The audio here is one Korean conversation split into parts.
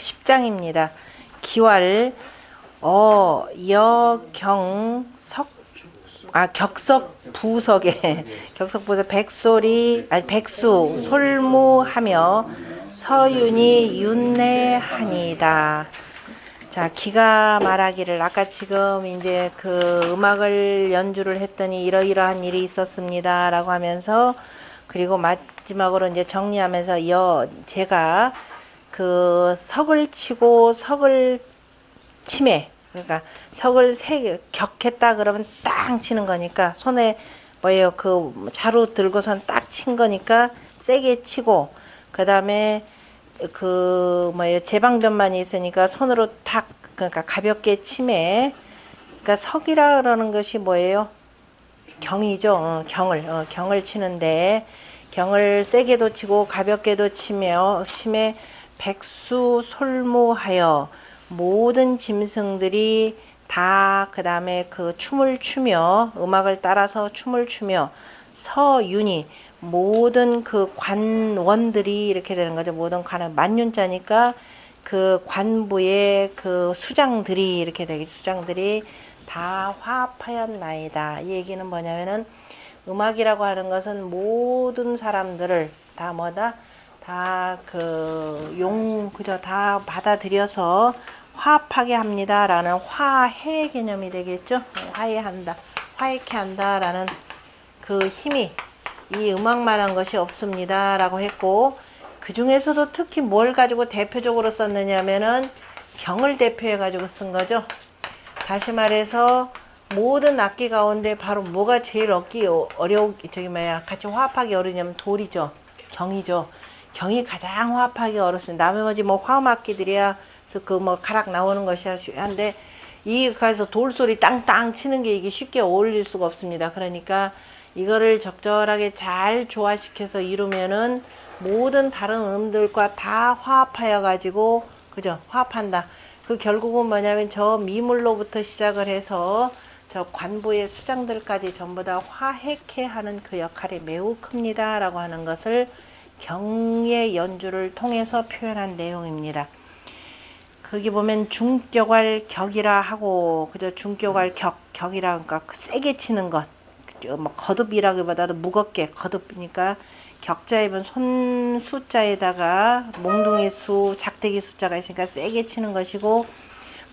10장입니다. 기왈 격석 부석에 격석 부석 백수 솔무하며 서윤이 윤내하니다. 자, 기가 말하기를 아까 지금 이제 그 음악을 연주를 했더니 이러이러한 일이 있었습니다 라고 하면서, 그리고 마지막으로 이제 정리하면서 제가 그 석을 치고 석을 치매, 그러니까 석을 격했다 그러면 땅 치는 거니까, 손에 뭐예요, 그 자루 들고선 딱 친 거니까 세게 치고, 그 다음에 그 뭐예요, 제방변만이 있으니까 손으로 탁, 그러니까 가볍게 치매. 그러니까 석이라 그러는 것이 뭐예요? 경이죠. 경을 치는데, 경을 세게도 치고 가볍게도 치매 백수 솔무하여, 모든 짐승들이 다 그 다음에 그 춤을 추며, 음악을 따라서 춤을 추며, 서윤이, 모든 그 관원들이 이렇게 되는 거죠. 모든 관원, 만윤자니까 그 관부의 그 수장들이 이렇게 되겠죠. 수장들이 다 화합하였나이다. 이 얘기는 뭐냐면은, 음악이라고 하는 것은 모든 사람들을 다 뭐다? 다 그죠? 다 받아들여서 화합하게 합니다. 라는 화해 개념이 되겠죠. 화해한다. 화해케 한다. 라는 그 힘이 이 음악만 한 것이 없습니다. 라고 했고, 그 중에서도 특히 뭘 가지고 대표적으로 썼느냐면은 경을 대표해 가지고 쓴 거죠. 다시 말해서 모든 악기 가운데 바로 뭐가 제일 같이 화합하기 어려우냐면 돌이죠. 경이죠. 경이 가장 화합하기 어렵습니다. 나머지 뭐 화음악기들이야 그 뭐 가락 나오는 것이야 한데, 이 가서 돌소리 땅땅 치는 게 이게 쉽게 어울릴 수가 없습니다. 그러니까 이거를 적절하게 잘 조화시켜서 이루면은 모든 다른 음들과 다 화합하여 가지고, 그죠? 화합한다. 그 결국은 뭐냐면 저 미물로부터 시작을 해서 저 관부의 수장들까지 전부 다 화해케 하는 그 역할이 매우 큽니다 라고 하는 것을 경의 연주를 통해서 표현한 내용입니다. 거기 보면 중격할 격이라 하고, 그죠? 중격할 격이라, 그러니까 세게 치는 것, 그죠? 뭐 거듭이라기보다도 무겁게 거듭이니까, 격자 입은 손 숫자에다가 몽둥이 수, 작대기 숫자가 있으니까 세게 치는 것이고,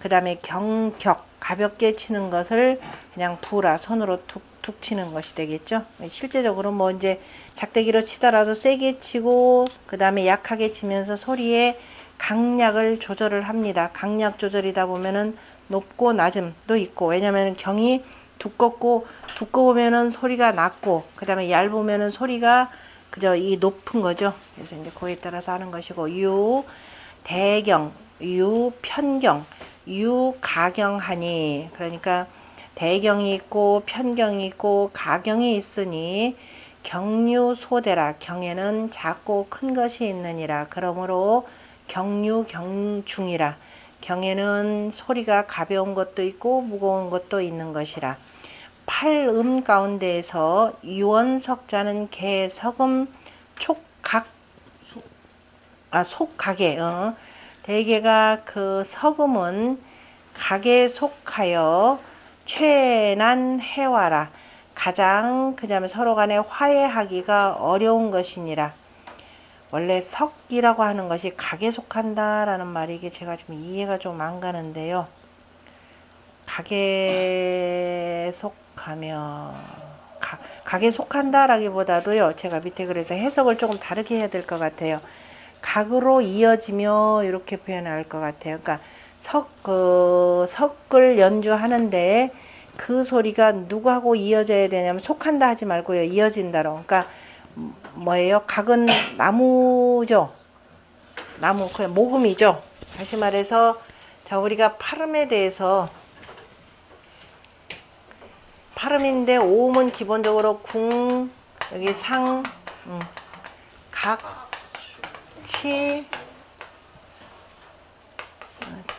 그 다음에 경격, 가볍게 치는 것을 그냥 부라, 손으로 툭툭 치는 것이 되겠죠. 실제적으로 뭐 이제 작대기로 치더라도 세게 치고, 그 다음에 약하게 치면서 소리에 강약을 조절을 합니다. 강약 조절이다 보면은 높고 낮음도 있고, 왜냐면 경이 두꺼우면은 소리가 낮고, 그 다음에 얇으면은 소리가 그저 이 높은 거죠. 그래서 이제 그에 따라서 하는 것이고, 대경, 편경, 가경하니, 그러니까 대경이 있고 편경이 있고 가경이 있으니, 경유소대라, 경에는 작고 큰 것이 있느니라. 그러므로 경중이라, 경에는 소리가 가벼운 것도 있고 무거운 것도 있는 것이라. 팔음 가운데에서 유언석자는 개석음 속각에, 대개가 그 석음은 각에 속하여 최난 해와라, 가장 그다음에 서로 간에 화해하기가 어려운 것이니라. 원래 석이라고 하는 것이 각에 속한다라는 말이, 이게 제가 지금 이해가 좀 안 가는데요. 각에 속하며, 각에 속한다라기보다도요, 제가 밑에 그래서 해석을 조금 다르게 해야 될 것 같아요. 각으로 이어지며 이렇게 표현할 것 같아요. 그러니까 석을 연주하는데 그 소리가 누구하고 이어져야 되냐면, 속한다 하지 말고요, 이어진다로. 그러니까 뭐예요? 각은 나무죠. 나무, 그냥 모금이죠. 다시 말해서, 자, 우리가 팔음에 대해서, 팔음인데 오음은 기본적으로 궁, 여기 상, 각, 치,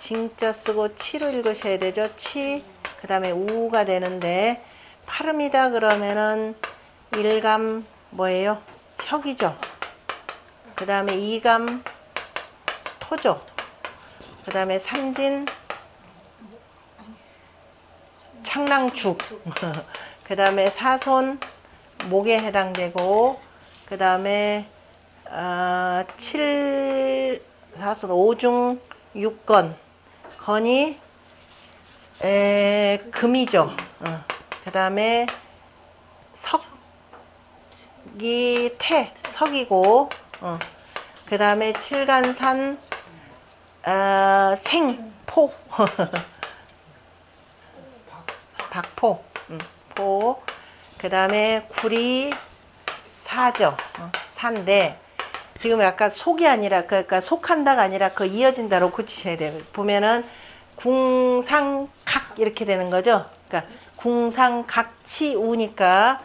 징자 쓰고 치로 읽으셔야 되죠. 치, 그 다음에 우가 되는데, 팔음이다 그러면은 일감 뭐예요? 혁이죠. 그 다음에 이감 토죠. 그 다음에 삼진 창랑죽 그 다음에 사손 목에 해당되고 그 다음에 사손 오중 육건 건이 금이죠. 그 다음에 석이 석이고 그 다음에 칠간산 생포 박포 포 그 다음에 구리 사죠. 산데 지금 약간 속이 아니라 그러니까 속한다가 아니라 그 이어진다로 고치셔야 돼요. 보면은 궁상각 이렇게 되는 거죠. 그러니까 궁상각치우니까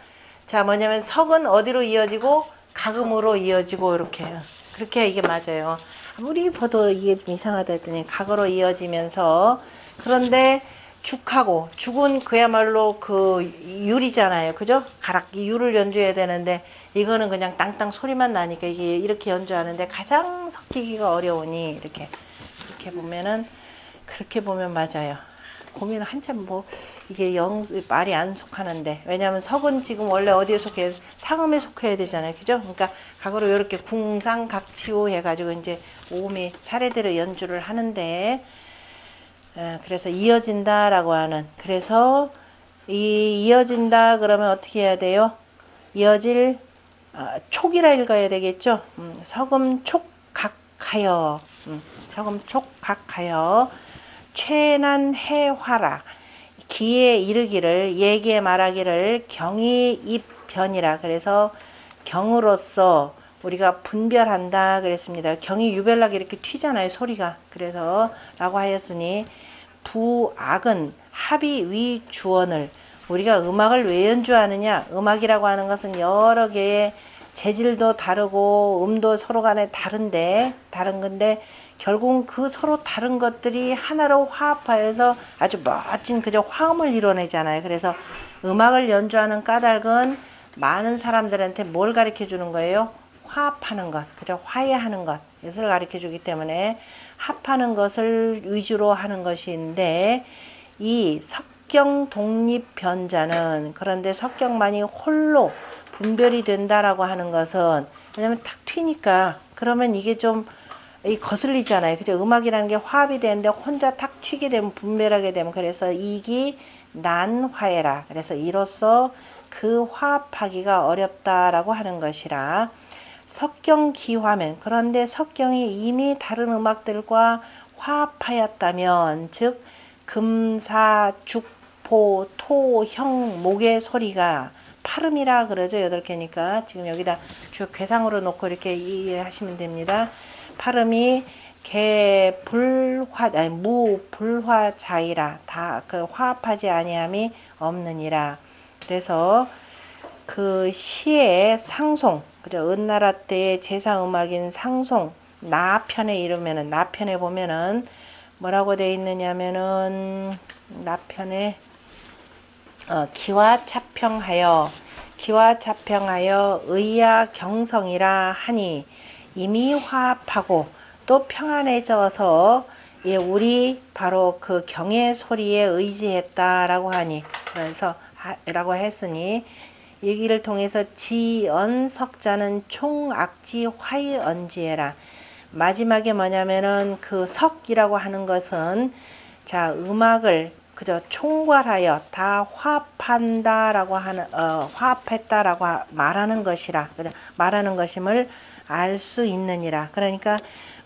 자 뭐냐면 석은 어디로 이어지고 각음으로 이어지고 이렇게 그렇게 이게 맞아요. 아무리 봐도 이게 이상하다 했더니 각으로 이어지면서 그런데 죽하고 죽은 그야말로 그 율이잖아요. 그죠? 가락기 율을 연주해야 되는데 이거는 그냥 땅땅 소리만 나니까 이게 이렇게 연주하는데 가장 섞이기가 어려우니 이렇게 보면은 그렇게 보면 맞아요. 고민을 한참 뭐 이게 말이 안 속하는데 왜냐하면 석은 지금 원래 어디에 속해 상음에 속해야 되잖아요. 그죠? 그러니까 각으로 이렇게 궁상각치오 해가지고 이제 오음이 차례대로 연주를 하는데 그래서 이어진다라고 하는 그래서 이어진다 그러면 어떻게 해야 돼요? 이어질 촉이라 읽어야 되겠죠. 서금 촉각하여 서금 촉각하여 최난 해화라 기에 이르기를 예기에 말하기를 경이 입변이라 그래서 경으로서 우리가 분별한다 그랬습니다. 경이 유별나게 이렇게 튀잖아요. 소리가. 그래서 라고 하였으니 부악은 합이 위 주언을 우리가 음악을 왜 연주하느냐 음악이라고 하는 것은 여러 개의 재질도 다르고 음도 서로 간에 다른 건데 결국은 그 서로 다른 것들이 하나로 화합하여서 아주 멋진 그저 화음을 이뤄내잖아요. 그래서 음악을 연주하는 까닭은 많은 사람들한테 뭘 가르쳐 주는 거예요? 화합하는 것, 그저 화해하는 것, 이것을 가르쳐 주기 때문에 합하는 것을 위주로 하는 것인데 이 석경 독립 변자는 그런데 석경만이 홀로 분별이 된다라고 하는 것은 왜냐면 탁 튀니까 그러면 이게 좀 거슬리잖아요. 그죠? 음악이라는 게 화합이 되는데 혼자 탁 튀게 되면 분별하게 되면 그래서 이기 난화해라. 그래서 이로써 그 화합하기가 어렵다라고 하는 것이라 석경기화면 그런데 석경이 이미 다른 음악들과 화합하였다면 즉 금사 죽포 토형 목의 소리가 팔음이라 그러죠. 8개니까 지금 여기다 쭉 괴상으로 놓고 이렇게 이해하시면 됩니다. 팔음이 개 불화 아니 무 불화자이라 다 그 화합하지 아니함이 없느니라. 그래서 그 시의 상송 그죠? 은나라 때의 제사 음악인 상송 나편에 이르면은 나편에 보면은 뭐라고 돼 있느냐면은 나편에 기와 차평하여 의야 경성이라 하니 이미 화합하고 또 평안해져서 예, 우리 바로 그 경의 소리에 의지했다라고 하니 그래서 라고 했으니 얘기를 통해서 지언석자는 총악지 화이언지해라. 마지막에 뭐냐면은 그 석이라고 하는 것은 자 음악을 그저 총괄하여 다 화합한다라고 하는 화합했다라고 말하는 것이라 말하는 것임을 알 수 있느니라. 그러니까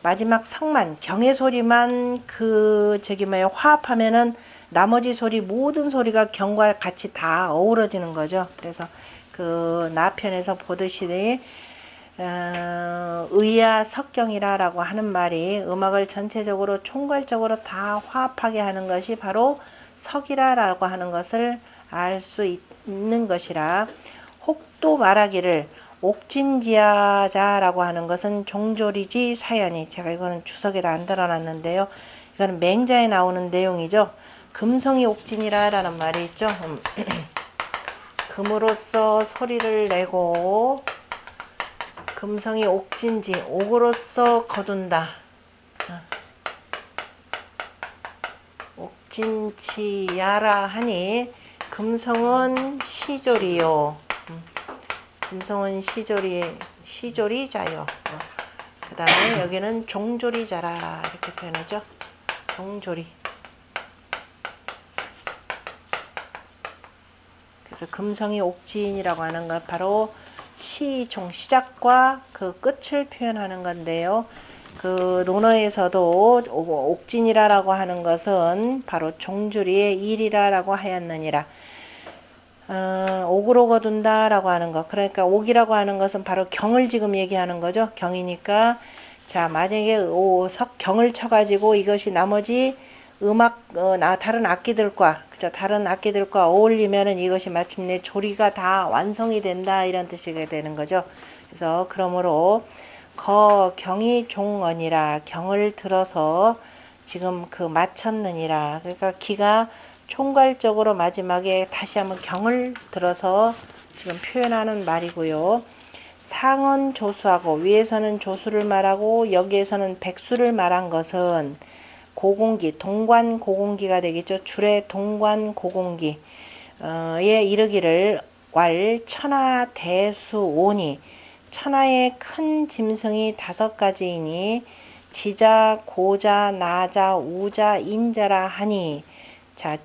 마지막 성만 경의 소리만 그 저기 뭐야 화합하면은 나머지 소리 모든 소리가 경과 같이 다 어우러지는 거죠. 그래서 그 나편에서 보듯이 의야 석경이라라고 하는 말이 음악을 전체적으로 총괄적으로 다 화합하게 하는 것이 바로 석이라라고 하는 것을 알 수 있는 것이라. 혹도 말하기를 옥진지하자라고 하는 것은 종조리지 사연이 제가 이거는 주석에다 안 달아놨는데요. 이거는 맹자에 나오는 내용이죠. 금성이 옥진이라 라는 말이 있죠. 금으로써 소리를 내고 금성이 옥진지 옥으로써 거둔다. 옥진치야라 하니 금성은 시조리요. 금성은 시조리자요. 그 다음에 여기는 종조리자라 이렇게 표현하죠. 종조리. 그래서 금성이 옥진이라고 하는 건 바로 시작과 그 끝을 표현하는 건데요. 그 논어에서도 옥진이라고 하는 것은 바로 종조리의 일이라고 하였느니라. 옥을 오거둔다 라고 하는 것. 그러니까 옥이라고 하는 것은 바로 경을 지금 얘기하는 거죠. 경이니까. 자, 만약에 경을 쳐가지고 이것이 나머지 다른 악기들과, 그죠? 다른 악기들과 어울리면은 이것이 마침내 조리가 다 완성이 된다. 이런 뜻이 되는 거죠. 그래서 그러므로 경이 종언이라, 경을 들어서 지금 그 마쳤느니라. 그러니까 기가 총괄적으로 마지막에 다시 한번 경을 들어서 지금 표현하는 말이고요. 상언 조수하고, 위에서는 조수를 말하고 여기에서는 백수를 말한 것은 고공기, 동관 고공기가 되겠죠. 줄의 동관 고공기에 이르기를 왈 천하 대수 오니, 천하의 큰 짐승이 5가지이니 지자, 고자, 나자, 우자, 인자라 하니. 자,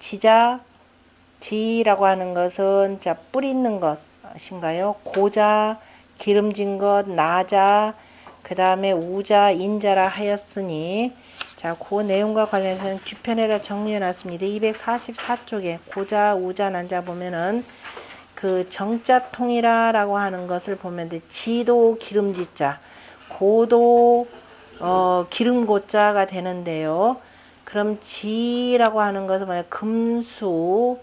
지라고 하는 것은 자, 뿔 있는 것인가요? 고자, 기름진 것, 나자, 그 다음에 우자, 인자라 하였으니. 자, 그 내용과 관련해서는 뒤편에다 정리해 놨습니다. 244쪽에 고자, 우자, 난자 보면은 그 정자통이라고 하는 것을 보면 돼. 지도 기름지자, 고도 기름고자가 되는데요. 그럼 지라고 하는 것은 뭐냐? 금수,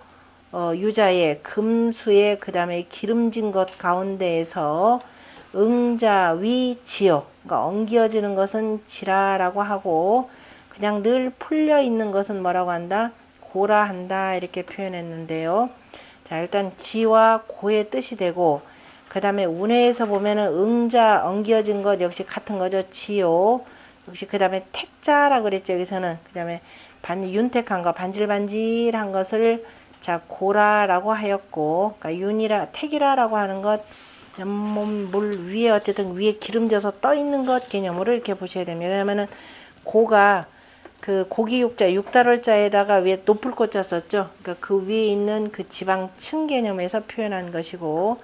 유자의 금수의 그 다음에 기름진 것 가운데에서 응자, 위, 지요. 그러니까 엉기어지는 것은 지라라고 하고, 그냥 늘 풀려 있는 것은 뭐라고 한다? 고라 한다. 이렇게 표현했는데요. 자, 일단 지와 고의 뜻이 되고, 그 다음에 운해에서 보면은 응자, 엉기어진 것 역시 같은 거죠. 지요. 역시 그 다음에 택자라고 그랬죠. 여기서는 그 다음에 윤택한 거, 반질반질한 것을 자, 고라라고 하였고, 그러니까 택이라라고 하는 것, 물 위에 어쨌든 위에 기름져서 떠 있는 것 개념으로 이렇게 보셔야 됩니다. 왜냐면은 고가 그 고기 육자, 육달월자에다가 위에 높을 꽃자 썼죠. 그러니까 그 위에 있는 그 지방층 개념에서 표현한 것이고,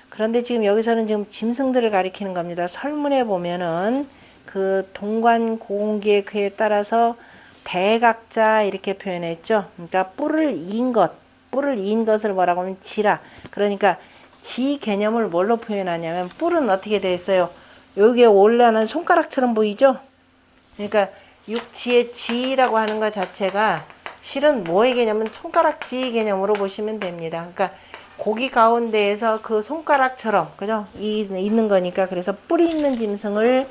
그런데 지금 여기서는 지금 짐승들을 가리키는 겁니다. 설문에 보면은 그 동관 고공기의 그에 따라서 대각자 이렇게 표현했죠. 그러니까 뿔을 이은 것을 뭐라고 하면 지라. 그러니까 지 개념을 뭘로 표현하냐면 뿔은 어떻게 돼 있어요? 여기에 올라는 손가락처럼 보이죠? 그러니까 육지의 지라고 하는 것 자체가 실은 뭐의 개념은 손가락지 개념으로 보시면 됩니다. 그러니까 고기 가운데에서 그 손가락처럼, 그죠? 있는 거니까. 그래서 뿔이 있는 짐승을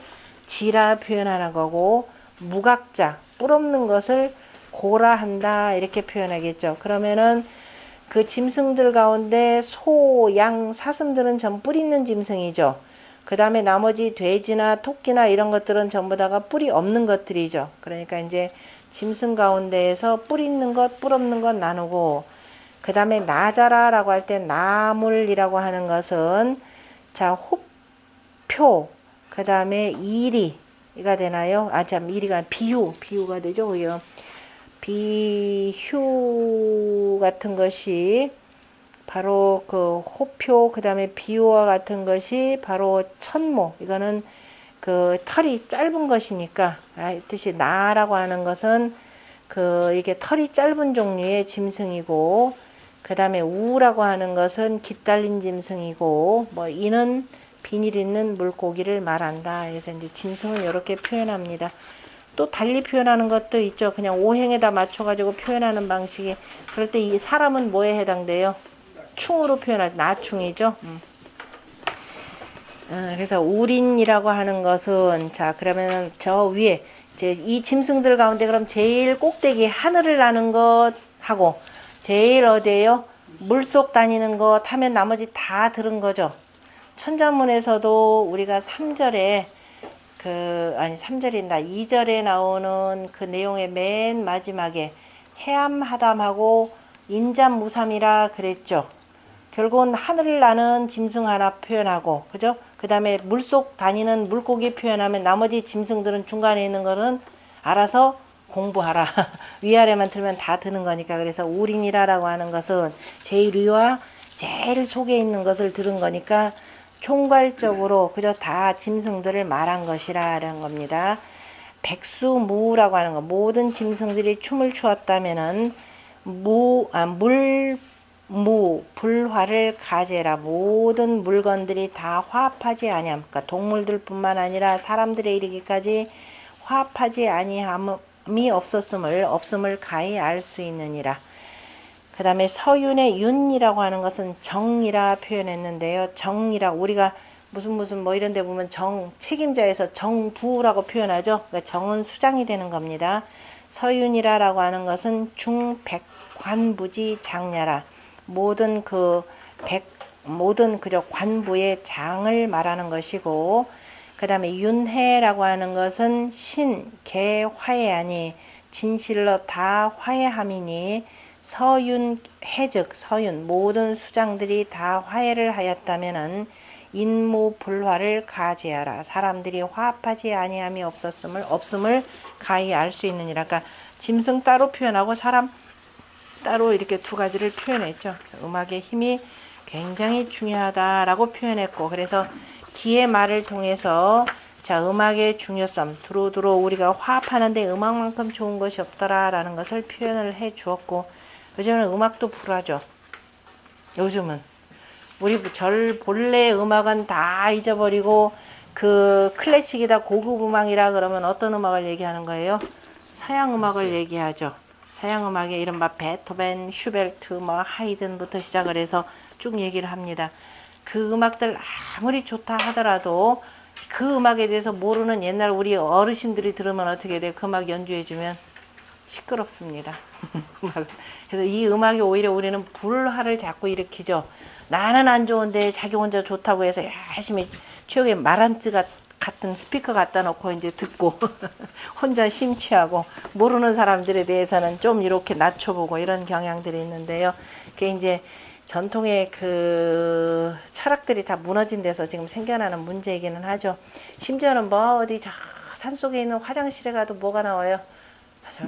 지라 표현하는 거고, 무각자, 뿔 없는 것을 고라 한다. 이렇게 표현하겠죠. 그러면은 그 짐승들 가운데 소, 양, 사슴들은 전 뿔 있는 짐승이죠. 그 다음에 나머지 돼지나 토끼나 이런 것들은 전부 다가 뿔이 없는 것들이죠. 그러니까 이제 짐승 가운데에서 뿔 있는 것, 뿔 없는 것 나누고, 그 다음에 나자라라고 할 때 나물이라고 하는 것은 자, 호표, 그 다음에 이리가 되나요? 이리가 비유가 되죠. 그요. 비휴 같은 것이 바로 그 호표, 그 다음에 비유와 같은 것이 바로 천모. 이거는 그 털이 짧은 것이니까, 뜻이 나라고 하는 것은 그 이게 털이 짧은 종류의 짐승이고, 그 다음에 우라고 하는 것은 깃달린 짐승이고, 뭐 이는 비닐 있는 물고기를 말한다. 그래서 이제 짐승은 이렇게 표현합니다. 또 달리 표현하는 것도 있죠. 그냥 오행에다 맞춰가지고 표현하는 방식이. 그럴 때 이 사람은 뭐에 해당돼요? 충으로 표현할 나충이죠. 그래서 우린이라고 하는 것은 자, 그러면 저 위에 이제 이 짐승들 가운데 그럼 제일 꼭대기 하늘을 나는 것 하고 제일 어디에요? 물속 다니는 것 하면 나머지 다 들은 거죠. 천자문에서도 우리가 3절에 3절이나 2절에 나오는 그 내용의 맨 마지막에 해암하담하고 인잠무삼이라 그랬죠. 결국은 하늘을 나는 짐승 하나 표현하고, 그죠? 그 다음에 물속 다니는 물고기 표현하면 나머지 짐승들은 중간에 있는 거는 알아서 공부하라. 위아래만 들면 다 드는 거니까. 그래서 우린이라라고 하는 것은 제일 위와 제일 속에 있는 것을 들은 거니까 총괄적으로 그저 다 짐승들을 말한 것이라는 겁니다. 백수무라고 하는 거, 모든 짐승들이 춤을 추었다면은 불화를 가제라. 모든 물건들이 다 화합하지 아니함. 그러니까 동물들뿐만 아니라 사람들에 이르기까지 화합하지 아니함이 없음을 가히 알 수 있느니라. 그 다음에 서윤의 윤이라고 하는 것은 정이라 표현했는데요. 정이라 우리가 무슨 뭐 이런 데 보면 책임자에서 정부라고 표현하죠. 그러니까 정은 수장이 되는 겁니다. 서윤이라라고 하는 것은 중백관부지 장냐라. 모든 그저 관부의 장을 말하는 것이고, 그 다음에 윤회라고 하는 것은 신개화해하니 진실로 다 화해함이니, 서윤해즉 서윤 모든 수장들이 다 화해를 하였다면은 인무불화를 가제하라. 사람들이 화합하지 아니함이 없음을 가히 알 수 있느니라. 그러니까 짐승 따로 표현하고 사람 따로 이렇게 두 가지를 표현했죠. 음악의 힘이 굉장히 중요하다라고 표현했고, 그래서 기의 말을 통해서 자, 음악의 중요성, 두루두루 우리가 화합하는데 음악만큼 좋은 것이 없더라라는 것을 표현을 해 주었고, 요즘은 음악도 불화죠. 요즘은 우리 본래 음악은 다 잊어버리고 그 클래식이다 고급 음악이라 그러면 어떤 음악을 얘기하는 거예요? 서양 음악을 얘기하죠. 서양 음악에 이른바 베토벤, 슈베르트, 뭐 하이든부터 시작을 해서 쭉 얘기를 합니다. 그 음악들 아무리 좋다 하더라도 그 음악에 대해서 모르는 옛날 우리 어르신들이 들으면 어떻게 돼요? 그 음악 연주해주면 시끄럽습니다. 그래서 이 음악이 오히려 우리는 불화를 자꾸 일으키죠. 나는 안 좋은데 자기 혼자 좋다고 해서 열심히 최후의 말한지 같은 스피커 갖다 놓고 이제 듣고 혼자 심취하고, 모르는 사람들에 대해서는 좀 이렇게 낮춰보고 이런 경향들이 있는데요. 그게 이제 전통의 그 철학들이 다 무너진 데서 지금 생겨나는 문제이기는 하죠. 심지어는 뭐 어디 저 산속에 있는 화장실에 가도 뭐가 나와요?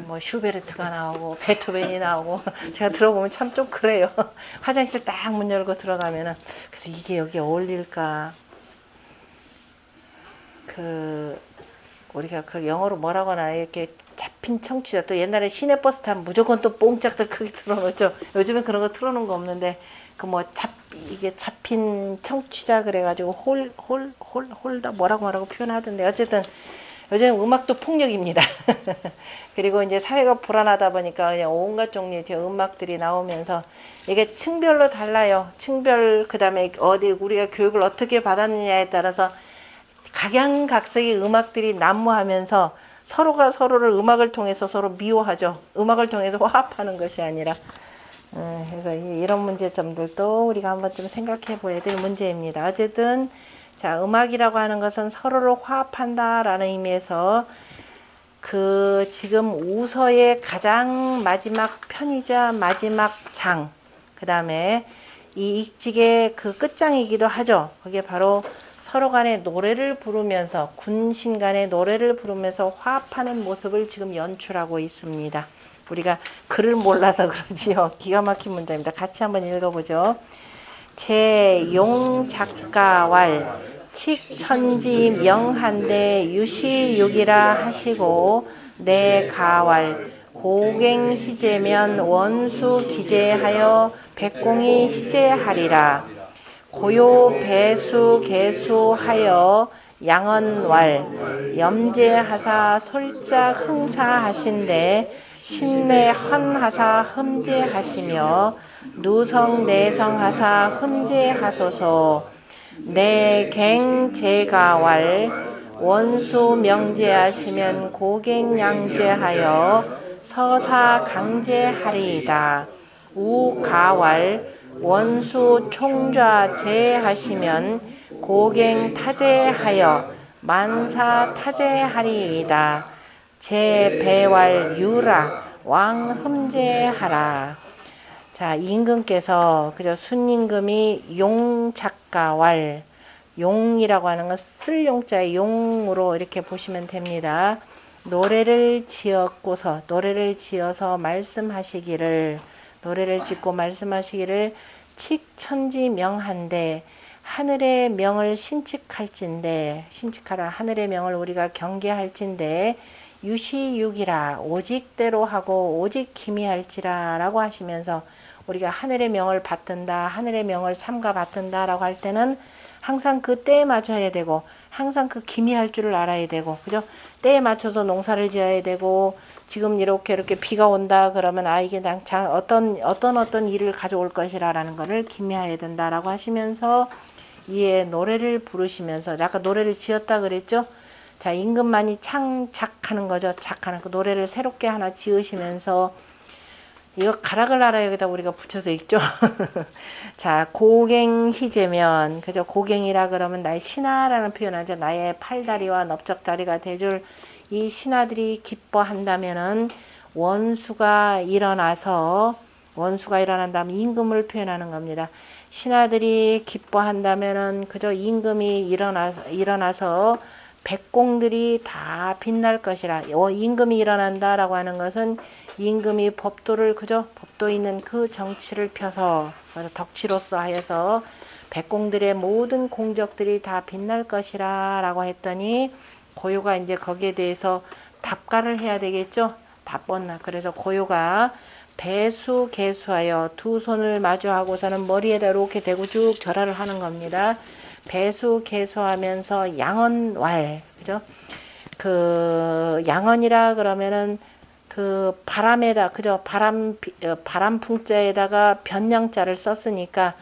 뭐 슈베르트가 나오고 베토벤이 나오고 제가 들어보면 참 좀 그래요. 화장실 딱 문 열고 들어가면은, 그래서 이게 여기에 어울릴까? 우리가 그 영어로 뭐라고 하나, 이렇게 잡힌 청취자, 또 옛날에 시내버스 타면 무조건 또 뽕짝들 크게 틀어놓죠. 요즘엔 그런 거 틀어놓은 거 없는데, 이게 잡힌 청취자 그래가지고 홀다 뭐라고 표현하던데, 어쨌든 요즘 음악도 폭력입니다. 그리고 이제 사회가 불안하다 보니까 그냥 온갖 종류의 음악들이 나오면서 이게 층별로 달라요. 층별, 그 다음에 어디 우리가 교육을 어떻게 받았느냐에 따라서 각양각색의 음악들이 난무하면서 서로가 서로를 음악을 통해서 서로 미워하죠. 음악을 통해서 화합하는 것이 아니라. 그래서 이런 문제점들도 우리가 한번 좀 생각해 봐야 될 문제입니다. 어쨌든 자, 음악이라고 하는 것은 서로를 화합한다라는 의미에서 지금 우서의 가장 마지막 편이자 마지막 장, 그 다음에 이 익직의 그 끝장이기도 하죠. 그게 바로 서로 간에 노래를 부르면서, 군신 간에 노래를 부르면서 화합하는 모습을 지금 연출하고 있습니다. 우리가 글을 몰라서 그러지요. 기가 막힌 문장입니다. 같이 한번 읽어보죠. 제용 작가왈 칙천지 명한대 유시육이라 하시고, 내 가왈 고갱 희재면 원수 기재하여 백공이 희재하리라. 고요 배수 개수하여 양언왈 염제하사 솔짝 흥사하신대 신내 헌하사 흠제하시며 누성 내성하사 흠제하소서. 내갱 제가왈 원수 명제하시면 고갱 양제하여 서사 강제하리이다. 우가왈 원수 총좌 제하시면 고갱 타제하여 만사 타제하리이다. 제배왈 유라 왕흠제하라. 자, 임금께서 그죠? 순임금이 용작가왈, 용이라고 하는 건 쓸 용자의 용으로 이렇게 보시면 됩니다. 노래를 지어서 말씀하시기를, 노래를 짓고 말씀하시기를 칙천지명한데 하늘의 명을 신칙할진대, 신칙하라, 하늘의 명을 우리가 경계할진대 유시육이라, 오직대로 하고 오직 기미할지라 라고 하시면서, 우리가 하늘의 명을 받든다, 하늘의 명을 삼가 받든다 라고 할 때는 항상 그 때에 맞춰야 되고, 항상 그 기미할 줄을 알아야 되고, 그죠? 때에 맞춰서 농사를 지어야 되고, 지금 이렇게 비가 온다 그러면 이게 어떤 일을 가져올 것이라는 것을 기미해야 된다라고 하시면서, 이에 노래를 부르시면서, 아까 노래를 지었다 그랬죠? 자, 임금만이 창작하는 거죠. 작하는 그 노래를 새롭게 하나 지으시면서, 이거 가락을 알아 여기다 우리가 붙여서 읽죠. 자, 고갱희제면, 그죠? 고갱이라 그러면 나의 신하라는 표현하죠. 나의 팔다리와 넓적다리가 돼줄 이 신하들이 기뻐한다면은 원수가 일어난다면 임금을 표현하는 겁니다. 신하들이 기뻐한다면은 그저 임금이 일어나서 백공들이 다 빛날 것이라. 임금이 일어난다라고 하는 것은 임금이 법도 있는 그 정치를 펴서 덕치로서 하여서 백공들의 모든 공적들이 다 빛날 것이라 라고 했더니, 고요가 이제 거기에 대해서 답가를 해야 되겠죠. 답변나. 그래서 고요가 배수개수하여 두 손을 마주하고서는 머리에다 이렇게 대고 쭉 절하를 하는 겁니다. 배수개수하면서 양언왈, 그죠? 그 양언이라 그러면은 그 바람에다, 그죠? 바람풍자에다가 변량자를 썼으니까,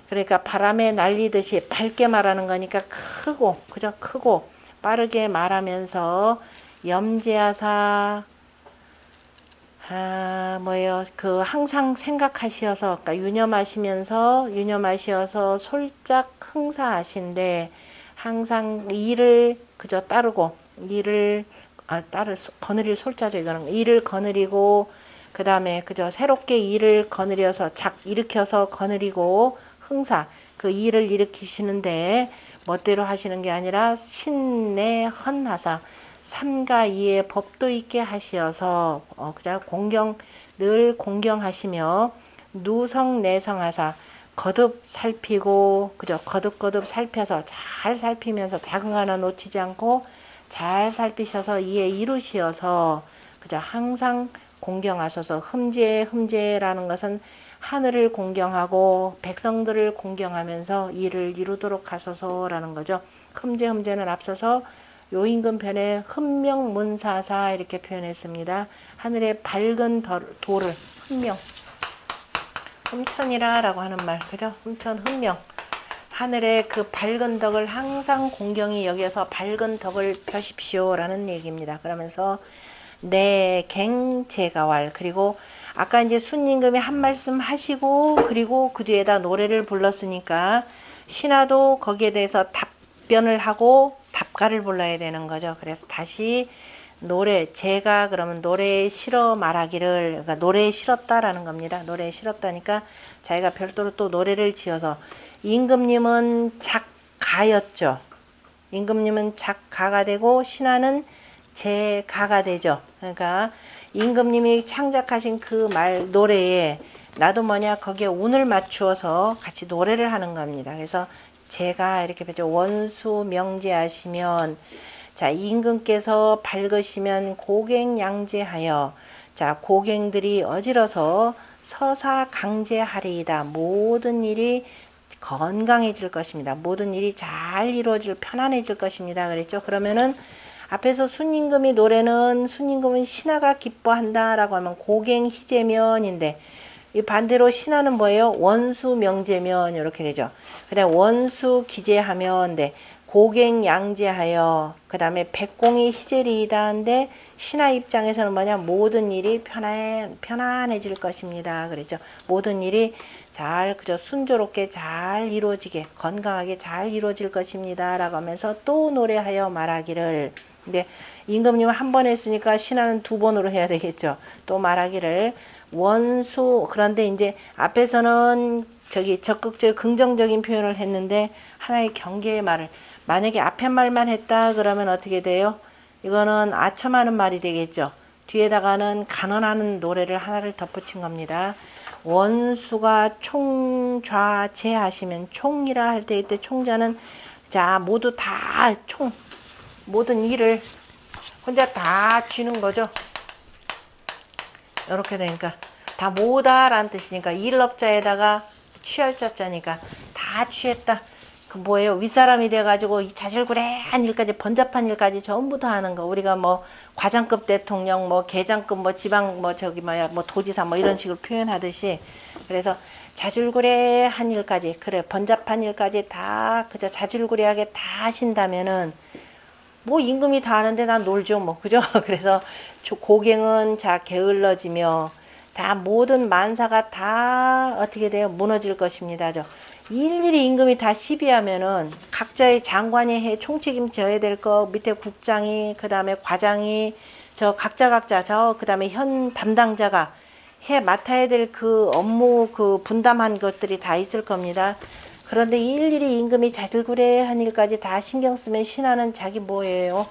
그러니까 바람에 날리듯이 밝게 말하는 거니까 크고, 그죠? 크고 빠르게 말하면서 염제하사, 그 항상 생각하시어서, 그러니까 유념하시어서 솔짝 흥사하신데, 항상 일을 그저 따르고, 거느릴 솔자죠. 이거는 일을 거느리고, 그 다음에 그저 새롭게 일을 거느려서 일으켜서 거느리고, 흥사, 그 일을 일으키시는데 멋대로 하시는 게 아니라 신내 헌하사, 삼가 이의 법도 있게 하시어서 그냥 늘 공경하시며, 누성 내성하사, 거듭 살피고, 그죠? 거듭 살펴서 잘 살피면서 작은 거 하나 놓치지 않고 잘 살피셔서 이에 이루시어서, 그죠? 항상 공경하셔서, 흠제라는 것은 하늘을 공경하고 백성들을 공경하면서 일을 이루도록 하소서라는 거죠. 흠제는 앞서서 요임금 편에 흠명문사사 이렇게 표현했습니다. 하늘의 밝은 도를, 흠천이라 라고 하는 말, 그죠? 흠명. 하늘의 그 밝은 덕을 항상 공경히 여기서 밝은 덕을 펴십시오 라는 얘기입니다. 그러면서 갱제가왈, 그리고 아까 이제 순임금이 한 말씀 하시고, 그리고 그 뒤에다 노래를 불렀으니까 신하도 거기에 대해서 답변을 하고 답가를 불러야 되는 거죠. 그래서 다시 제가 그러면 노래에 실어 말하기를, 그러니까 노래에 실었다라는 겁니다. 노래에 실었다니까 자기가 별도로 또 노래를 지어서, 임금님은 작가였죠. 임금님은 작가가 되고 신하는 제가가 되죠. 그러니까 임금님이 창작하신 그 노래에 나도 거기에 운을 맞추어서 같이 노래를 하는 겁니다. 그래서 제가 이렇게 배죠. 원수 명제하시면, 자, 임금께서 밝으시면 고갱양제하여, 자, 고갱들이 어지러서 서사 강제하리이다. 모든 일이 건강해질 것입니다. 모든 일이 잘 편안해질 것입니다. 그랬죠. 그러면은 앞에서 순임금이 노래는, 순임금은 신하가 기뻐한다라고 하면 고갱희제면인데, 이 반대로 신하는 뭐예요? 원수명제면 이렇게 되죠. 그다음 원수기제하면인데, 고갱양제하여, 그 다음에 백공이 희제리이다인데, 신하 입장에서는 뭐냐? 모든 일이 편안해질 것입니다. 그랬죠. 모든 일이 그저 순조롭게 잘 이루어지게, 건강하게 잘 이루어질 것입니다 라고 하면서 또 노래하여 말하기를. 근데 임금님 한 번 했으니까 신하는 두 번으로 해야 되겠죠. 또 말하기를 원수, 그런데 이제 앞에서는 저기 적극적 긍정적인 표현을 했는데 하나의 경계의 말을, 만약에 앞에 말만 했다 그러면 어떻게 돼요? 이거는 아첨하는 말이 되겠죠. 뒤에다가는 간언하는 노래를 하나를 덧붙인 겁니다. 원수가 총좌제하시면, 총이라 할 때 이때 총자는 자 모두 다 모든 일을 혼자 다 쥐는 거죠. 이렇게 되니까 다 모다라는 뜻이니까 일업자에다가 취할 자자니까 다 취했다. 그 뭐예요? 윗사람이 돼가지고 이 자질구레한 일까지, 번잡한 일까지 전부 다 하는 거. 우리가 뭐 과장급 대통령, 뭐 계장급, 뭐 지방, 뭐 저기 뭐야, 뭐 도지사, 뭐 이런 식으로 표현하듯이, 그래서 자질구레한 일까지, 그래 번잡한 일까지 다 그저 자질구레하게 다 하신다면은 뭐 임금이 다 하는데 난 놀죠 뭐, 그죠? 그래서 고갱은 자 게을러지며 다 모든 만사가 다 어떻게 돼요? 무너질 것입니다. 일일이 임금이 다 시비하면은 각자의 장관이 해 총책임 져야 될 거, 밑에 국장이, 그 다음에 과장이, 저 각자 저 그 다음에 현 담당자가 해 맡아야 될 그 업무 그 분담한 것들이 다 있을 겁니다. 그런데 일일이 임금이 자질구레한 일까지 다 신경 쓰면 신하는 자기 뭐예요?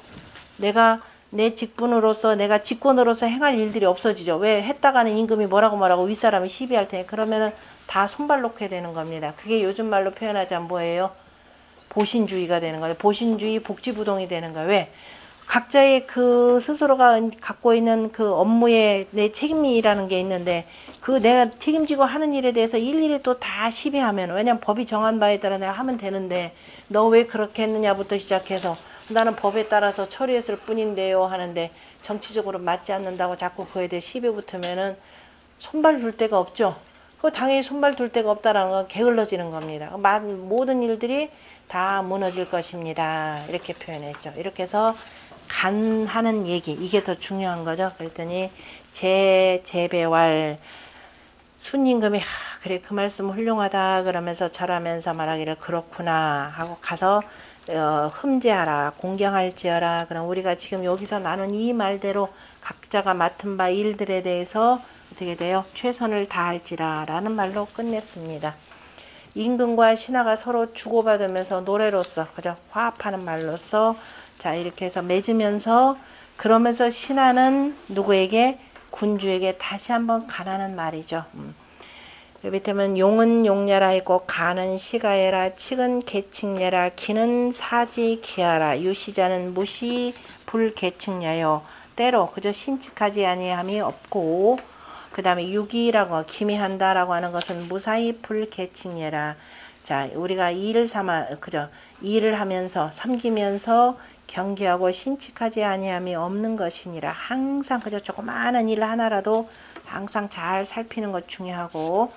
내가 내 직분으로서, 내가 직권으로서 행할 일들이 없어지죠. 왜? 했다가는 임금이 뭐라고 윗사람이 시비할 테니, 그러면은 다 손발 놓게 되는 겁니다. 그게 요즘 말로 표현하자면 뭐예요? 보신주의가 되는 거예요. 보신주의, 복지부동이 되는 거예요. 왜? 각자의 그 스스로가 갖고 있는 그 업무에 내 책임이라는 게 있는데, 그 내가 책임지고 하는 일에 대해서 일일이 또 다 시비하면, 왜냐면 법이 정한 바에 따라 내가 하면 되는데 너 왜 그렇게 했느냐부터 시작해서 나는 법에 따라서 처리했을 뿐인데요 하는데 정치적으로 맞지 않는다고 자꾸 그에 대해 시비 붙으면은 손발 둘 데가 없죠. 그 당연히 손발 둘 데가 없다라는 건 게을러지는 겁니다. 모든 일들이 다 무너질 것입니다. 이렇게 표현했죠. 이렇게 해서 간하는 얘기, 이게 더 중요한 거죠. 그랬더니 재배왈 순임금이 그래 그 말씀 훌륭하다 그러면서 절하면서 말하기를 그렇구나 하고 가서 흠제하라, 공경할지어라. 그럼 우리가 지금 여기서 나눈 이 말대로 각자가 맡은 바 일들에 대해서 어떻게 돼요? 최선을 다할지라 라는 말로 끝냈습니다. 임금과 신하가 서로 주고받으면서 노래로서, 그죠? 화합하는 말로서 자 이렇게 해서 맺으면서, 그러면서 신하는 누구에게? 군주에게 다시 한번 가라는 말이죠. 밑에는 용은 용례라 했고, 가는 시가해라, 칙은 계칙례라, 기는 사지기하라, 유시자는 무시 불계칙냐요. 때로 그저 신칙하지 아니함이 없고, 그 다음에 유기라고 기미한다라고 하는 것은 무사히 불계칙례라. 자 우리가 일을 삼아 그저 일을 하면서 섬기면서 경계하고 신칙하지 아니함이 없는 것이니라. 항상 그저 조그마한 일 하나라도 항상 잘 살피는 것 중요하고,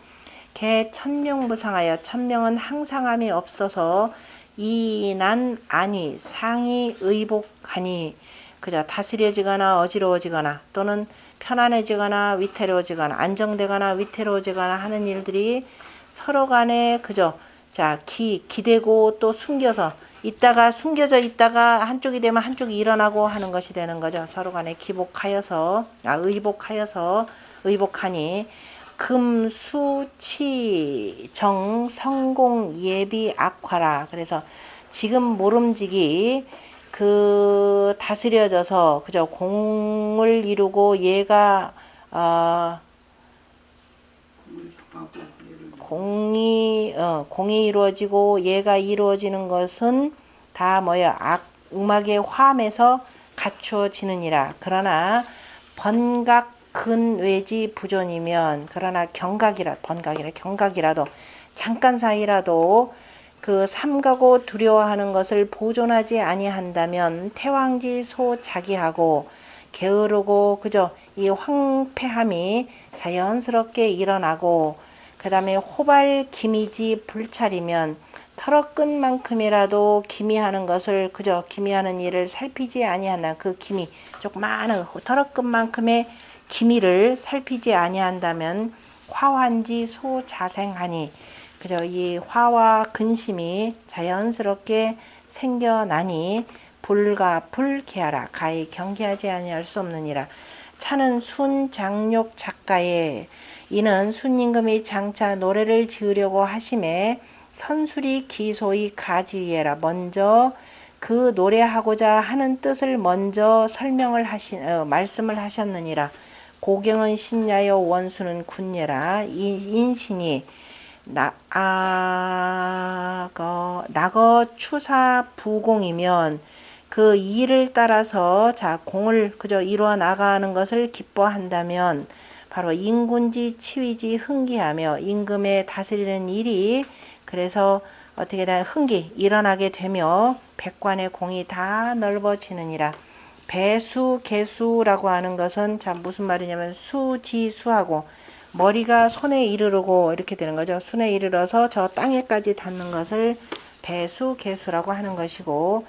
개 천명무상하여, 천명은 항상함이 없어서 이난 아니 상이 의복하니, 그저 다스려지거나 어지러워지거나 또는 편안해지거나 위태로워지거나 안정되거나 위태로워지거나 하는 일들이 서로 간에 그저 자 기대고 또 숨겨서 있다가 숨겨져 있다가 한쪽이 되면 한쪽이 일어나고 하는 것이 되는 거죠. 서로 간에 의복하니 금수치 정 성공 예비 악화라. 그래서 지금 모름지기 그 다스려져서 그저 공을 이루고 얘가 공이 이루어지고 얘가 이루어지는 것은 다 뭐야? 음악의 화음에서 갖추어지느니라. 그러나 번각 근외지 부존이면, 그러나 경각이라도 잠깐 사이라도 그 삼가고 두려워하는 것을 보존하지 아니한다면 태왕지 소자기하고 게으르고 그저 이 황폐함이 자연스럽게 일어나고, 그 다음에 호발 기미지 불찰이면 털어끈 만큼이라도 기미하는 것을 그저 기미하는 일을 살피지 아니한다. 그 기미 조그마한 털어끈 만큼의 기미를 살피지 아니한다면 화환지 소자생하니, 그저 이 화와 근심이 자연스럽게 생겨나니 불가 불기하라. 가히 경계하지 아니할 수 없느니라. 차는 순 장욕 작가의 이는 순임금이 장차 노래를 지으려고 하심에 선술이 기소히 가지예라. 먼저 그 노래하고자 하는 뜻을 먼저 말씀을 하셨느니라. 고경은 신야여 원수는 군예라. 인신이 낙어 추사 부공이면 그 일을 따라서 공을 그저 이루어 나가는 것을 기뻐한다면 바로 인군지 치위지 흥기하며 임금의 다스리는 일이 그래서 어떻게 다 흥기 일어나게 되며 백관의 공이 다 넓어지느니라. 배수 개수라고 하는 것은 무슨 말이냐면 수지수하고 머리가 손에 이르르고 이렇게 되는 거죠. 손에 이르러서 저 땅에까지 닿는 것을 배수 개수라고 하는 것이고,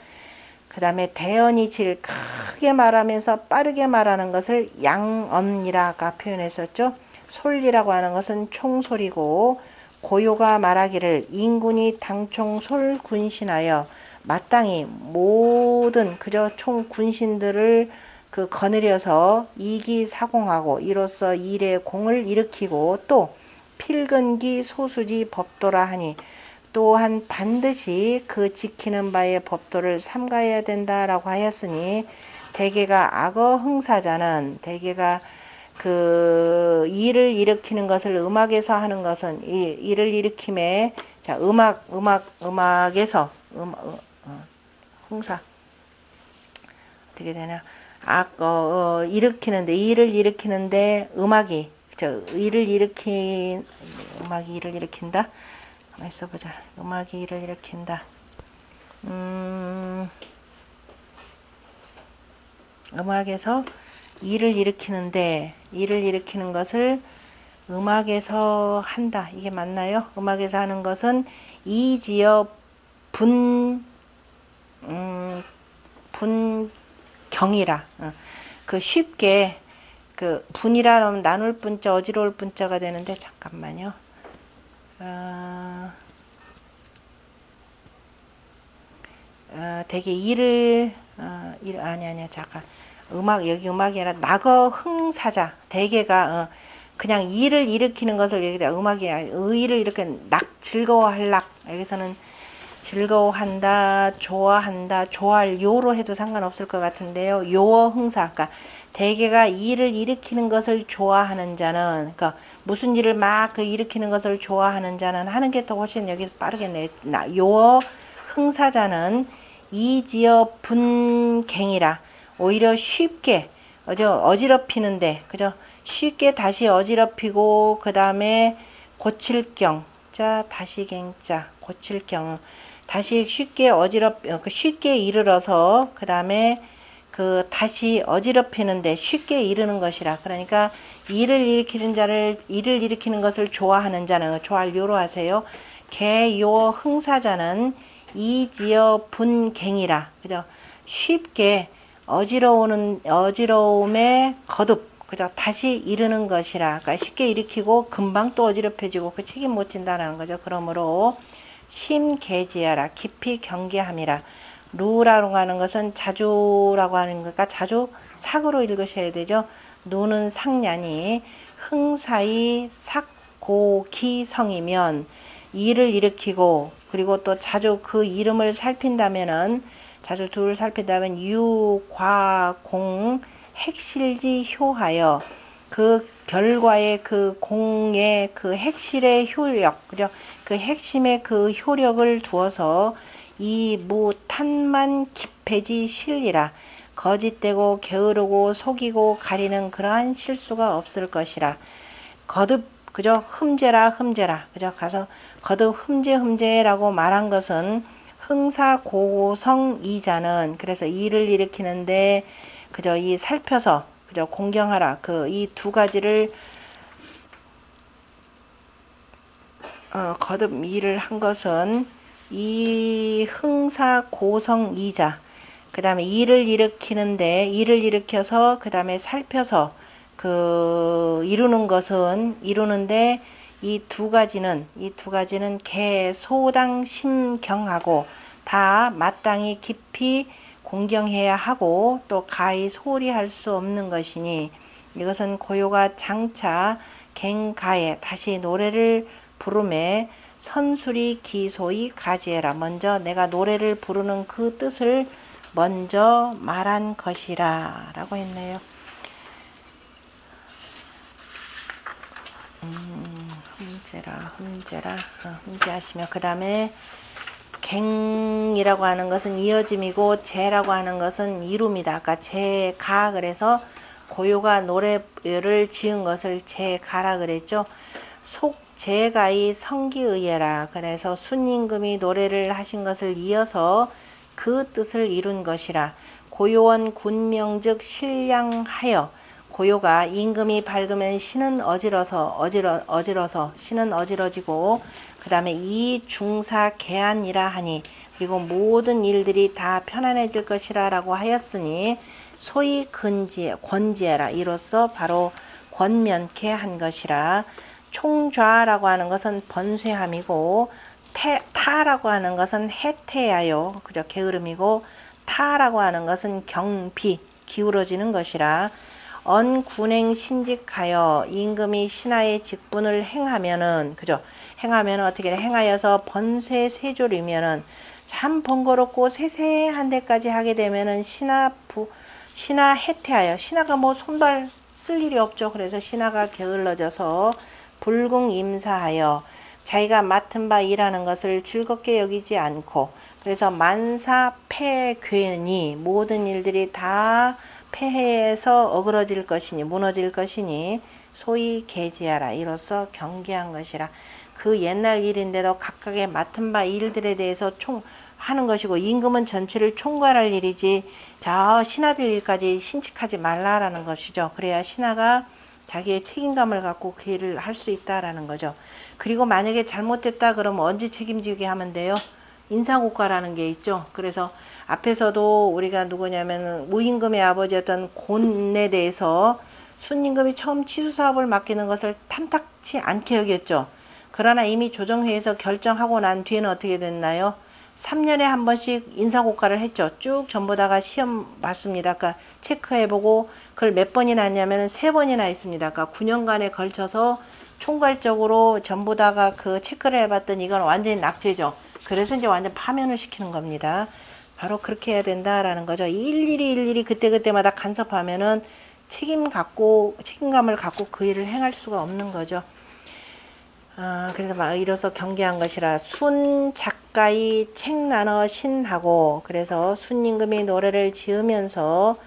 그 다음에 대언이질 크게 말하면서 빠르게 말하는 것을 양엄이라가 표현했었죠. 솔리라고 하는 것은 총소리고, 고요가 말하기를 인군이 당총솔 군신하여 마땅히 모든 그저 총 군신들을 거느려서 이기사공하고 이로써 일의 공을 일으키고 또 필근기 소수지 법도라 하니 또한 반드시 그 지키는 바의 법도를 삼가해야 된다라고 하였으니 대개가 악어 흥사자는 대개가 그 일을 일으키는 것을 음악에서 하는 것은 일을 일으킴에 음악에서 흥사 어떻게 되나 일으키는데 일을 일으키는데 음악이 일을 일으킨다. 가만히 써보자. 음악이 일을 일으킨다. 음악에서 일을 일으키는데 일을 일으키는 것을 음악에서 한다. 이게 맞나요? 음악에서 하는 것은 이지어 분경이라. 쉽게 분이라 하면 나눌 분자 어지러울 분자가 되는데 잠깐만요. 되게 잠깐. 여기 음악이 아니라 낙어 흥사자. 대개가 그냥 일을 일으키는 것을 여기다 음악이 의를 이렇게 즐거워할락. 여기서는 즐거워한다, 좋아한다, 좋아할 요로 해도 상관없을 것 같은데요. 요어 흥사. 그러니까 대개가 일을 일으키는 것을 좋아하는 자는, 그러니까 무슨 일을 막 일으키는 것을 좋아하는 자는 하는 게 더 훨씬 여기서 빠르겠네. 요어 흥사자는 이지어 분갱이라. 오히려 쉽게 어지럽히는데 그죠? 쉽게 다시 어지럽히고 그 다음에 고칠경 자 다시 갱자 고칠경 다시 쉽게 이르러서 그 다음에 다시 어지럽히는데 쉽게 이르는 것이라. 그러니까 일을 일으키는 것을 좋아하는 자는 좋아할 요로 하세요. 개요 흥사자는 이지어 분갱이라. 그죠? 쉽게 어지러움에 거듭 그죠? 다시 이르는 것이라. 그러니까 쉽게 일으키고 금방 또 어지럽혀지고 그 책임 못 진다라는 거죠. 그러므로 심계지하라. 깊이 경계함이라. 루라고 하는 것은 자주라고 하는 거니까 자주 삭으로 읽으셔야 되죠. 누는 상냐니 흥사이 삭고기성이면 일을 일으키고 그리고 또 자주 그 이름을 살핀다면은 유과공 핵실지 효하여 그 결과의 그 공의 그 핵실의 효력, 그죠? 그 핵심의 그 효력을 두어서 이 무탄만 기패지 실리라. 거짓되고 게으르고 속이고 가리는 그러한 실수가 없을 것이라. 거듭 그죠? 흠제라 그죠? 가서 거듭 흠제라고 말한 것은 흥사고성 이자는 그래서 일을 일으키는데 그저 이 살펴서 그저 공경하라. 이 두 가지를 거듭 일을 한 것은 이 흥사고성 이자 그 다음에 일을 일으켜서 그 다음에 살펴서 이루는데 이 두 가지는 개소당 심경하고 다 마땅히 깊이 공경해야 하고 또 가히 소홀히 할 수 없는 것이니 이것은 고요가 장차 갱가에 다시 노래를 부르매 선술이 기소히 가지해라. 먼저 내가 노래를 부르는 그 뜻을 먼저 말한 것이라 라고 했네요. 흠제하시며 그 다음에 갱이라고 하는 것은 이어짐이고 제라고 하는 것은 이룸이다. 아까 제가 그래서 고요가 노래를 지은 것을 제가라 그랬죠. 속제가의 성기의예라. 그래서 순임금이 노래를 하신 것을 이어서 그 뜻을 이룬 것이라. 고요원 군명즉 실량하여 고요가 임금이 밝으면 신은 어지러서 신은 어지러지고 그 다음에 이 중사 개안이라 하니 그리고 모든 일들이 다 편안해질 것이라 라고 하였으니 소위 권지해라. 이로써 바로 권면케 한 것이라. 총좌라고 하는 것은 번쇠함이고 타라고 하는 것은 해태하여 그저 게으름이고 타라고 하는 것은 경비 기울어지는 것이라. 언군행 신직하여 임금이 신하의 직분을 행하면은 그죠? 행하면은 어떻게 행하여서 번쇠 세졸이면은 참 번거롭고 세세한 데까지 하게 되면은 신하 해태하여 신하가 뭐 손발 쓸 일이 없죠. 그래서 신하가 게을러져서 불궁임사하여 자기가 맡은 바 일하는 것을 즐겁게 여기지 않고 그래서 만사 패괴니 모든 일들이 다 폐해에서 어그러질 것이니 무너질 것이니 소위 계지하라. 이로써 경계한 것이라. 그 옛날 일인데도 각각의 맡은 바 일들에 대해서 하는 것이고 임금은 전체를 총괄할 일이지 저 신하들 일까지 신칙하지 말라라는 것이죠. 그래야 신하가 자기의 책임감을 갖고 그 일을 할 수 있다라는 거죠. 그리고 만약에 잘못됐다 그러면 언제 책임지게 하면 돼요? 인사고과라는 게 있죠. 그래서 앞에서도 우리가 누구냐면 무임금의 아버지였던 곤에 대해서 순임금이 처음 취수사업을 맡기는 것을 탐탁치 않게 여겼죠. 그러나 이미 조정회에서 결정하고 난 뒤에는 어떻게 됐나요? 3년에 한 번씩 인사고과를 했죠. 쭉 전부 다가 시험 봤습니다. 그러니까 체크해보고 그걸 몇 번이나 했냐면 3번이나 했습니다. 그러니까 9년간에 걸쳐서 총괄적으로 전부 다가 그 체크를 해봤더니 이건 완전히 낙제죠. 그래서 이제 완전 파면을 시키는 겁니다. 바로 그렇게 해야 된다라는 거죠. 일일이 그때그때마다 간섭하면은 책임감을 갖고 그 일을 행할 수가 없는 거죠. 그래서 막 이로써 경계한 것이라. 순 작가의 책 나눠 신하고 그래서 순임금이 노래를 지으면서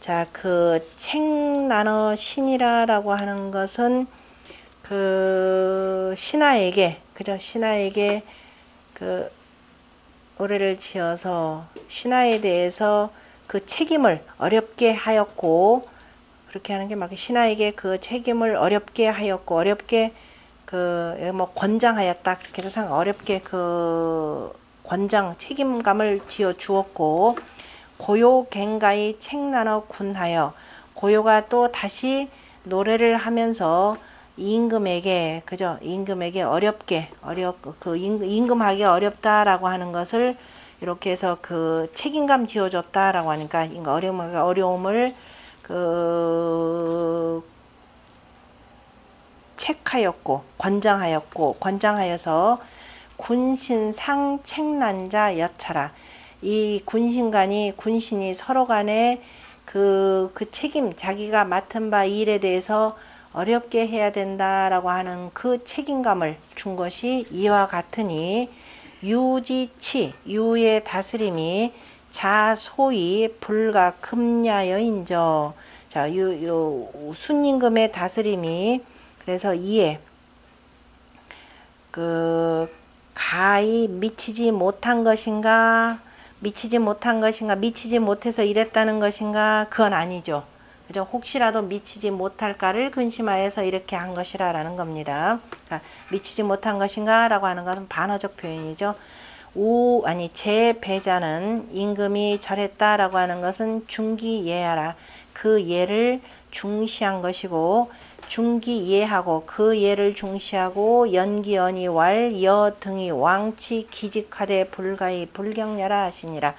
자, 그 책 나눠 신이라라고 하는 것은 그 신하에게 그죠? 신하에게 그 노래를 지어서 신하에 대해서 그 책임을 어렵게 하였고 그렇게 하는 게 막 신하에게 그 책임을 어렵게 하였고 어렵게 그 뭐 권장하였다 그렇게 해서 어렵게 그 권장 책임감을 지어 주었고 고요 갱가의 책 나눠 군하여 고요가 또 다시 노래를 하면서 임금에게 그죠? 임금에게 임금하기 어렵다라고 하는 것을 이렇게 해서 그 책임감 지어줬다라고 하니까 어려움을 그 책하였고 권장하여서 군신상 책난자 여차라. 이 군신이 서로 간에 그 책임 자기가 맡은 바 일에 대해서 어렵게 해야 된다라고 하는 그 책임감을 준 것이 이와 같으니 유지치 유의 다스림이 자소이 불가 금야여인저. 자, 순임금의 다스림이 그래서 이에 그 가히 미치지 못한 것인가 미치지 못해서 이랬다는 것인가 그건 아니죠. 그죠? 혹시라도 미치지 못할까를 근심하여서 이렇게 한 것이라는 겁니다. 그러니까 미치지 못한 것인가 라고 하는 것은 반어적 표현이죠. 제 배자는 임금이 절했다라고 하는 것은 중기예하라. 그 예를 중시한 것이고 중기예하고 그 예를 중시하고 연기연이 왈 여 등이 왕치 기직하되 불가히 불경야라 하시니라.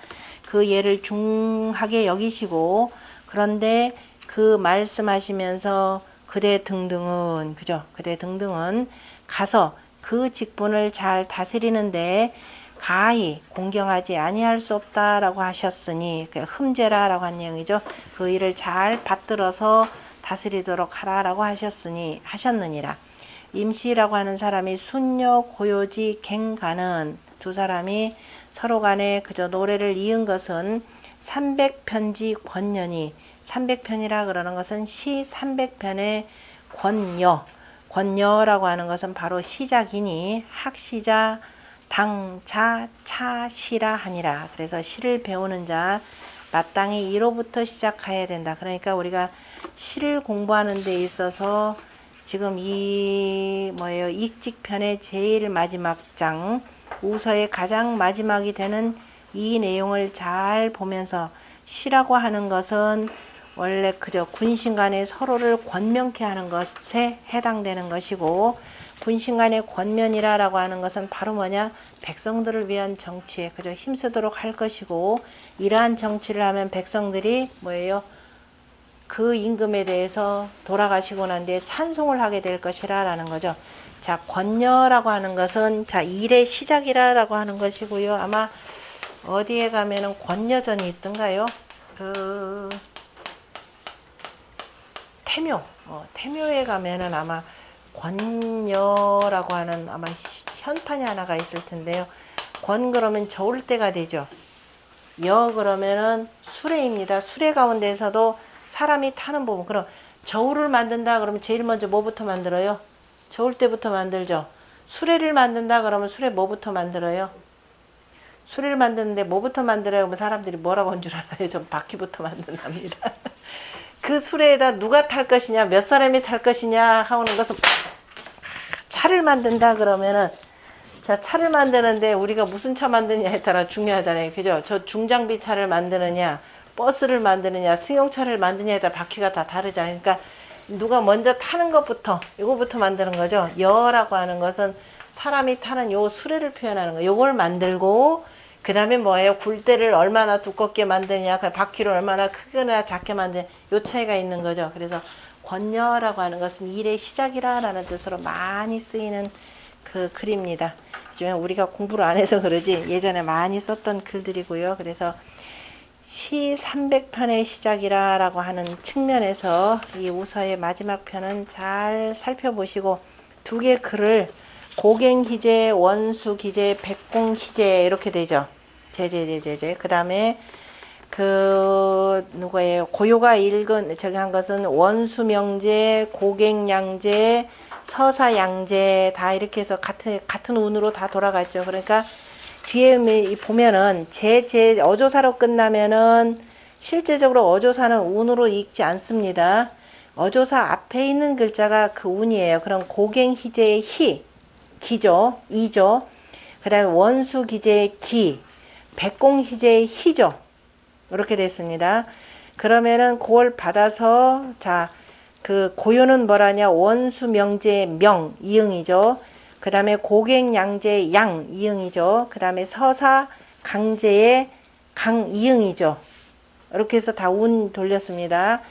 그 예를 중하게 여기시고, 그런데 그 말씀하시면서 그대 등등은, 그죠? 그대 등등은 가서 그 직분을 잘 다스리는데 가히 공경하지 아니할 수 없다라고 하셨으니, 흠제라라고 한 내용이죠. 그 일을 잘 받들어서 다스리도록 하라라고 하셨느니라. 임시라고 하는 사람이 순녀 고요지 갱가는 두 사람이 서로 간에 그저 노래를 이은 것은 300편지 권년이, 300편이라 그러는 것은 시 300편의 권여라고 하는 것은 바로 시작이니 학시자 당자 차시라 하니라. 그래서 시를 배우는 자 마땅히 이로부터 시작해야 된다. 그러니까 우리가 시를 공부하는 데 있어서 지금 이 익직편의 제일 마지막 장, 우서의 가장 마지막이 되는 이 내용을 잘 보면서, 시라고 하는 것은 원래 그저 군신 간에 서로를 권면케 하는 것에 해당되는 것이고, 군신 간의 권면이라고 하는 것은 바로 뭐냐? 백성들을 위한 정치에 그저 힘쓰도록 할 것이고, 이러한 정치를 하면 백성들이 뭐예요? 그 임금에 대해서 돌아가시고 난 뒤에 찬송을 하게 될 것이라는 거죠. 자, 권여라고 하는 것은 자, 일의 시작이라고 하는 것이고요. 아마 어디에 가면은 권여전이 있던가요? 그 태묘에 가면은 아마 권여라고 하는 아마 현판이 하나가 있을 텐데요. 권 그러면 저울 때가 되죠. 여 그러면은 수레입니다. 수레 가운데에서도 사람이 타는 부분. 그럼 저울을 만든다 그러면 제일 먼저 뭐부터 만들어요? 저울대부터 만들죠. 수레를 만든다 그러면 수레 뭐부터 만들어요? 수레를 만드는데 뭐부터 만들어요? 그러면 사람들이 뭐라고 한 줄 알아요? 좀 바퀴부터 만든답니다. 그 수레에다 누가 탈 것이냐, 몇 사람이 탈 것이냐 하는 것은, 차를 만든다 그러면은, 자, 차를 만드는데 우리가 무슨 차 만드느냐에 따라 중요하잖아요. 그죠? 저 중장비 차를 만드느냐, 버스를 만드느냐, 승용차를 만드느냐에 따라 바퀴가 다 다르잖아요. 그러니까 누가 먼저 타는 것부터, 이거부터 만드는 거죠. 여라고 하는 것은 사람이 타는 요 수레를 표현하는 거. 요걸 만들고, 그 다음에 뭐예요? 굴대를 얼마나 두껍게 만드냐, 그 바퀴를 얼마나 크거나 작게 만드냐, 요 차이가 있는 거죠. 그래서 권여라고 하는 것은 일의 시작이라는 뜻으로 많이 쓰이는 그 글입니다. 우리가 공부를 안 해서 그러지 예전에 많이 썼던 글들이고요. 그래서 시 300편의 시작이라고 하는 측면에서 이 우서의 마지막 편은 잘 살펴보시고, 두 개 글을 고갱희제, 원수기제, 백공희제 이렇게 되죠. 제제제제제. 그 다음에 그 누구예요? 고요가 읽은 저기 한 것은 원수명제, 고갱양제, 서사양제 다 이렇게 해서 같은 운으로 다 돌아갔죠. 그러니까 뒤에 보면은 어조사로 끝나면은 실제적으로 어조사는 운으로 읽지 않습니다. 어조사 앞에 있는 글자가 그 운이에요. 그럼 고갱희제의 희, 기죠. 이죠. 그 다음에 원수기제의 기, 백공희제의 희죠. 이렇게 됐습니다. 그러면은 그걸 받아서 자, 그 고요는 뭐라냐? 원수명제의 명, 이응이죠. 그 다음에 고갱양제의 양, 이응이죠. 그 다음에 서사강제의 강, 이응이죠. 이렇게 해서 다 운 돌렸습니다.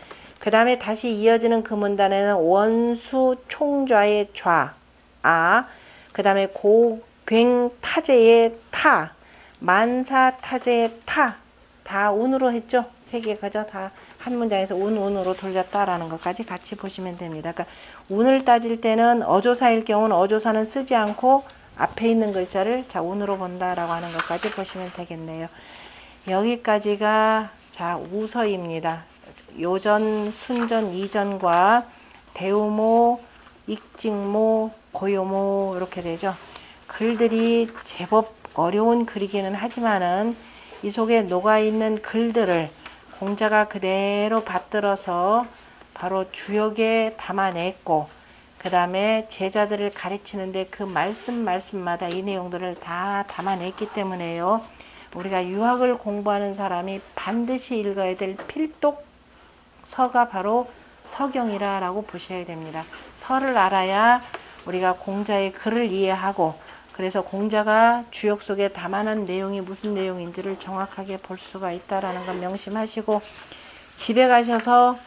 그 다음에 다시 이어지는 그 문단에는 원수총좌의 좌, 아, 그 다음에 고갱타제의 타, 만사타제의 타, 다 운으로 했죠. 세 개가죠. 다 한 문장에서 운으로 돌렸다라는 것까지 같이 보시면 됩니다. 그러니까 운을 따질 때는 어조사일 경우는 어조사는 쓰지 않고 앞에 있는 글자를 자 운으로 본다라고 하는 것까지 보시면 되겠네요. 여기까지가 자 우서입니다. 요전, 순전, 이전과 대우모, 익직모, 고요모 이렇게 되죠. 글들이 제법 어려운 글이기는 하지만은 이 속에 녹아있는 글들을 공자가 그대로 받들어서 바로 주역에 담아냈고, 그 다음에 제자들을 가르치는데 그 말씀마다 이 내용들을 다 담아냈기 때문에요. 우리가 유학을 공부하는 사람이 반드시 읽어야 될 필독서가 바로 서경이라고 보셔야 됩니다. 서를 알아야 우리가 공자의 글을 이해하고 그래서 공자가 주역 속에 담아놓은 내용이 무슨 내용인지를 정확하게 볼 수가 있다라는 걸 명심하시고 집에 가셔서